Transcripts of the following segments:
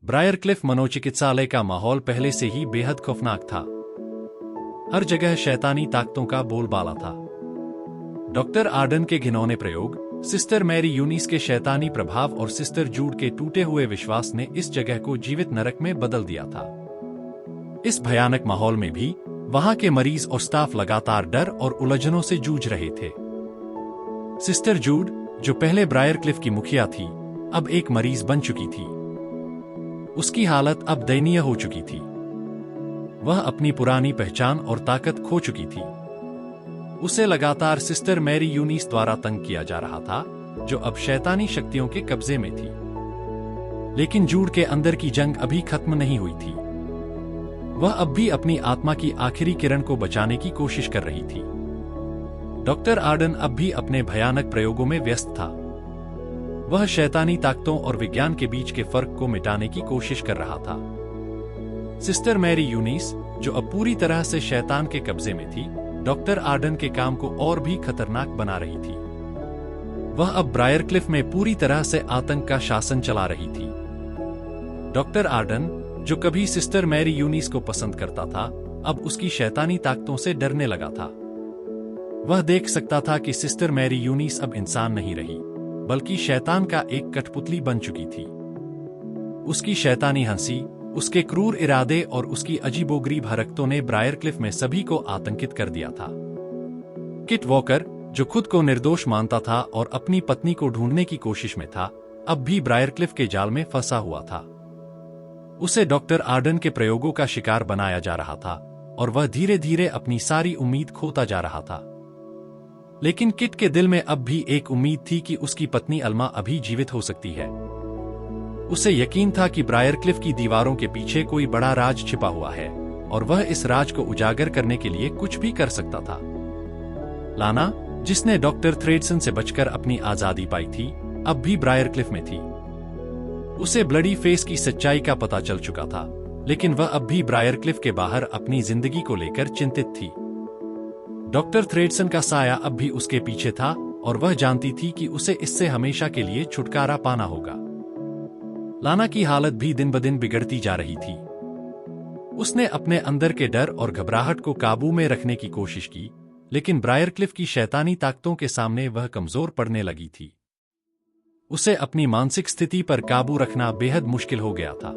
ब्रायरक्लिफ मनोचिकित्सालय का माहौल पहले से ही बेहद खौफनाक था। हर जगह शैतानी ताकतों का बोलबाला था। डॉक्टर आर्डन के घिनौने प्रयोग, सिस्टर मैरी यूनिस के शैतानी प्रभाव और सिस्टर जूड के टूटे हुए विश्वास ने इस जगह को जीवित नरक में बदल दिया था। इस भयानक माहौल में भी वहां के मरीज और स्टाफ लगातार डर और उलझनों से जूझ रहे थे। सिस्टर जूड, जो पहले ब्रायरक्लिफ की मुखिया थी, अब एक मरीज बन चुकी थी। उसकी हालत अब दयनीय हो चुकी थी। वह अपनी पुरानी पहचान और ताकत खो चुकी थी। उसे लगातार सिस्टर मैरी यूनिस द्वारा तंग किया जा रहा था, जो अब शैतानी शक्तियों के कब्जे में थी। लेकिन जूड के अंदर की जंग अभी खत्म नहीं हुई थी। वह अब भी अपनी आत्मा की आखिरी किरण को बचाने की कोशिश कर रही थी। डॉक्टर आर्डन अब भी अपने भयानक प्रयोगों में व्यस्त था। वह शैतानी ताकतों और विज्ञान के बीच के फर्क को मिटाने की कोशिश कर रहा था। सिस्टर मैरी यूनिस, जो अब पूरी तरह से शैतान के कब्जे में थी, डॉक्टर आर्डन के काम को और भी खतरनाक बना रही थी। वह अब ब्रायरक्लिफ में पूरी तरह से आतंक का शासन चला रही थी। डॉक्टर आर्डन, जो कभी सिस्टर मैरी यूनिस को पसंद करता था, अब उसकी शैतानी ताकतों से डरने लगा था। वह देख सकता था कि सिस्टर मैरी यूनिस अब इंसान नहीं रही, बल्कि शैतान का एक कठपुतली बन चुकी थी। उसकी शैतानी हंसी, उसके क्रूर इरादे और उसकी अजीबोगरीब हरकतों ने ब्रायरक्लिफ में सभी को आतंकित कर दिया था। किट वॉकर, जो खुद को निर्दोष मानता था और अपनी पत्नी को ढूंढने की कोशिश में था, अब भी ब्रायरक्लिफ के जाल में फंसा हुआ था। उसे डॉक्टर आर्डन के प्रयोगों का शिकार बनाया जा रहा था और वह धीरे धीरे अपनी सारी उम्मीद खोता जा रहा था। लेकिन किट के दिल में अब भी एक उम्मीद थी कि उसकी पत्नी अल्मा अभी जीवित हो सकती है। उसे यकीन था कि ब्रायरक्लिफ की दीवारों के पीछे कोई बड़ा राज छिपा हुआ है और वह इस राज को उजागर करने के लिए कुछ भी कर सकता था। लाना, जिसने डॉक्टर थ्रेडसन से बचकर अपनी आजादी पाई थी, अब भी ब्रायरक्लिफ में थी। उसे ब्लडी फेस की सच्चाई का पता चल चुका था, लेकिन वह अब भी ब्रायरक्लिफ के बाहर अपनी जिंदगी को लेकर चिंतित थी। डॉक्टर थ्रेडसन का साया अब भी उसके पीछे था और वह जानती थी कि उसे इससे हमेशा के लिए छुटकारा पाना होगा। लाना की हालत भी दिन ब दिन बिगड़ती जा रही थी। उसने अपने अंदर के डर और घबराहट को काबू में रखने की कोशिश की, लेकिन ब्रायरक्लिफ की शैतानी ताकतों के सामने वह कमजोर पड़ने लगी थी। उसे अपनी मानसिक स्थिति पर काबू रखना बेहद मुश्किल हो गया था।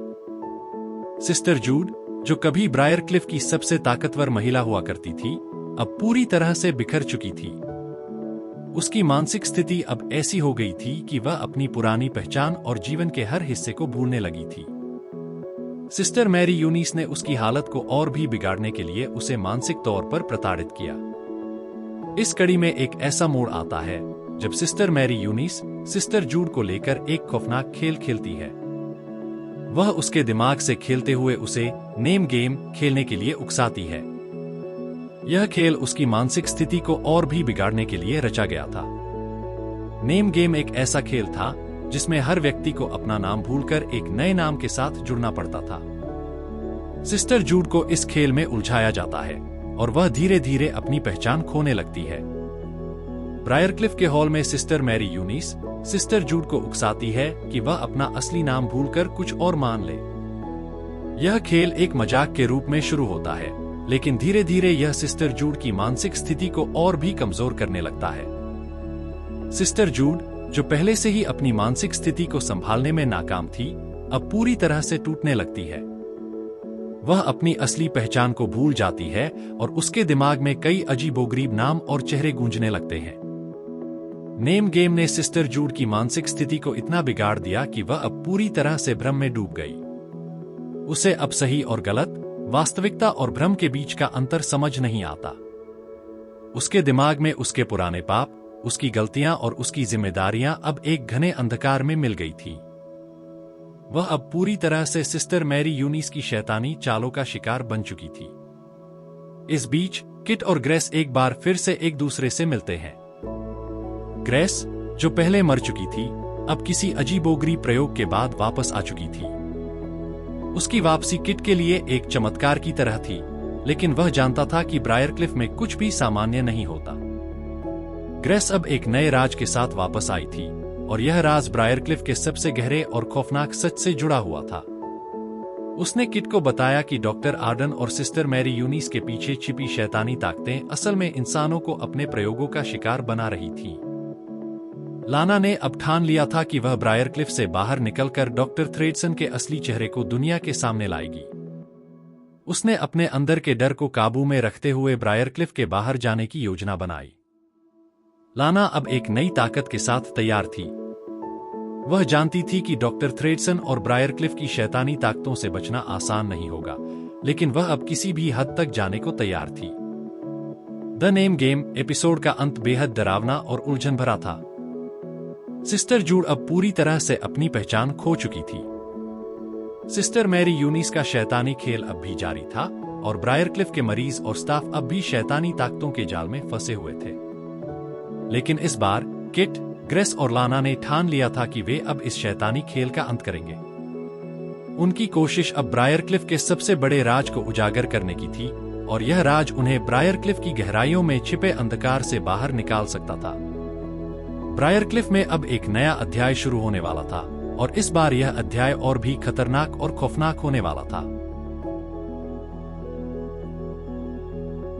सिस्टर जूड, जो कभी ब्रायरक्लिफ की सबसे ताकतवर महिला हुआ करती थी, अब पूरी तरह से बिखर चुकी थी। उसकी मानसिक स्थिति अब ऐसी हो गई थी कि वह अपनी पुरानी पहचान और जीवन के हर हिस्से को भूलने लगी थी। सिस्टर मैरी यूनिस ने उसकी हालत को और भी बिगाड़ने के लिए उसे मानसिक तौर पर प्रताड़ित किया। इस कड़ी में एक ऐसा मोड़ आता है जब सिस्टर मैरी यूनिस सिस्टर जूड को लेकर एक खौफनाक खेल खेलती है। वह उसके दिमाग से खेलते हुए उसे नेम गेम खेलने के लिए उकसाती है। यह खेल उसकी मानसिक स्थिति को और भी बिगाड़ने के लिए रचा गया था। नेम गेम एक ऐसा खेल था जिसमें हर व्यक्ति को अपना नाम भूलकर एक नए नाम के साथ जुड़ना पड़ता था। सिस्टर जूड को इस खेल में उलझाया जाता है और वह धीरे धीरे अपनी पहचान खोने लगती है। ब्रायरक्लिफ के हॉल में सिस्टर मैरी यूनिस सिस्टर जूड को उकसाती है कि वह अपना असली नाम भूलकर कुछ और मान ले। यह खेल एक मजाक के रूप में शुरू होता है, लेकिन धीरे धीरे यह सिस्टर जूड की मानसिक स्थिति को और भी कमजोर करने लगता है। सिस्टर जूड, जो पहले से ही अपनी मानसिक स्थिति को संभालने में नाकाम थी, अब पूरी तरह से टूटने लगती है। वह अपनी असली पहचान को भूल जाती है और उसके दिमाग में कई अजीबोगरीब नाम और चेहरे गूंजने लगते हैं। नेम गेम ने सिस्टर जूड की मानसिक स्थिति को इतना बिगाड़ दिया कि वह अब पूरी तरह से भ्रम में डूब गई। उसे अब सही और गलत, वास्तविकता और भ्रम के बीच का अंतर समझ नहीं आता। उसके दिमाग में उसके पुराने पाप, उसकी गलतियां और उसकी जिम्मेदारियां अब एक घने अंधकार में मिल गई थी। वह अब पूरी तरह से सिस्टर मैरी यूनिस की शैतानी चालों का शिकार बन चुकी थी। इस बीच किट और ग्रेस एक बार फिर से एक दूसरे से मिलते हैं। ग्रेस, जो पहले मर चुकी थी, अब किसी अजीबोगरीब प्रयोग के बाद वापस आ चुकी थी। उसकी वापसी किट के लिए एक चमत्कार की तरह थी, लेकिन वह जानता था कि ब्रायरक्लिफ में कुछ भी सामान्य नहीं होता। ग्रेस अब एक नए राज के साथ वापस आई थी और यह राज ब्रायरक्लिफ के सबसे गहरे और खौफनाक सच से जुड़ा हुआ था। उसने किट को बताया कि डॉक्टर आर्डन और सिस्टर मैरी यूनिस के पीछे छिपी शैतानी ताकतें असल में इंसानों को अपने प्रयोगों का शिकार बना रही थी। लाना ने अब ठान लिया था कि वह ब्रायरक्लिफ से बाहर निकलकर डॉक्टर थ्रेडसन के असली चेहरे को दुनिया के सामने लाएगी। उसने अपने अंदर के डर को काबू में रखते हुए ब्रायरक्लिफ के बाहर जाने की योजना बनाई। लाना अब एक नई ताकत के साथ तैयार थी। वह जानती थी कि डॉक्टर थ्रेडसन और ब्रायरक्लिफ की शैतानी ताकतों से बचना आसान नहीं होगा, लेकिन वह अब किसी भी हद तक जाने को तैयार थी। द नेम गेम एपिसोड का अंत बेहद डरावना और उलझन भरा था। सिस्टर जूड अब पूरी तरह से अपनी पहचान खो चुकी थी। सिस्टर मैरी यूनिस का शैतानी खेल अब भी जारी था और ब्रायरक्लिफ के मरीज और स्टाफ अब भी शैतानी ताकतों के जाल में फंसे हुए थे। लेकिन इस बार किट, ग्रेस और लाना ने ठान लिया था कि वे अब इस शैतानी खेल का अंत करेंगे। उनकी कोशिश अब ब्रायरक्लिफ के सबसे बड़े राज को उजागर करने की थी, और यह राज उन्हें ब्रायरक्लिफ की गहराइयों में छिपे अंधकार से बाहर निकाल सकता था। ब्रायरक्लिफ में अब एक नया अध्याय शुरू होने वाला था, और इस बार यह अध्याय और भी खतरनाक और खौफनाक होने वाला था।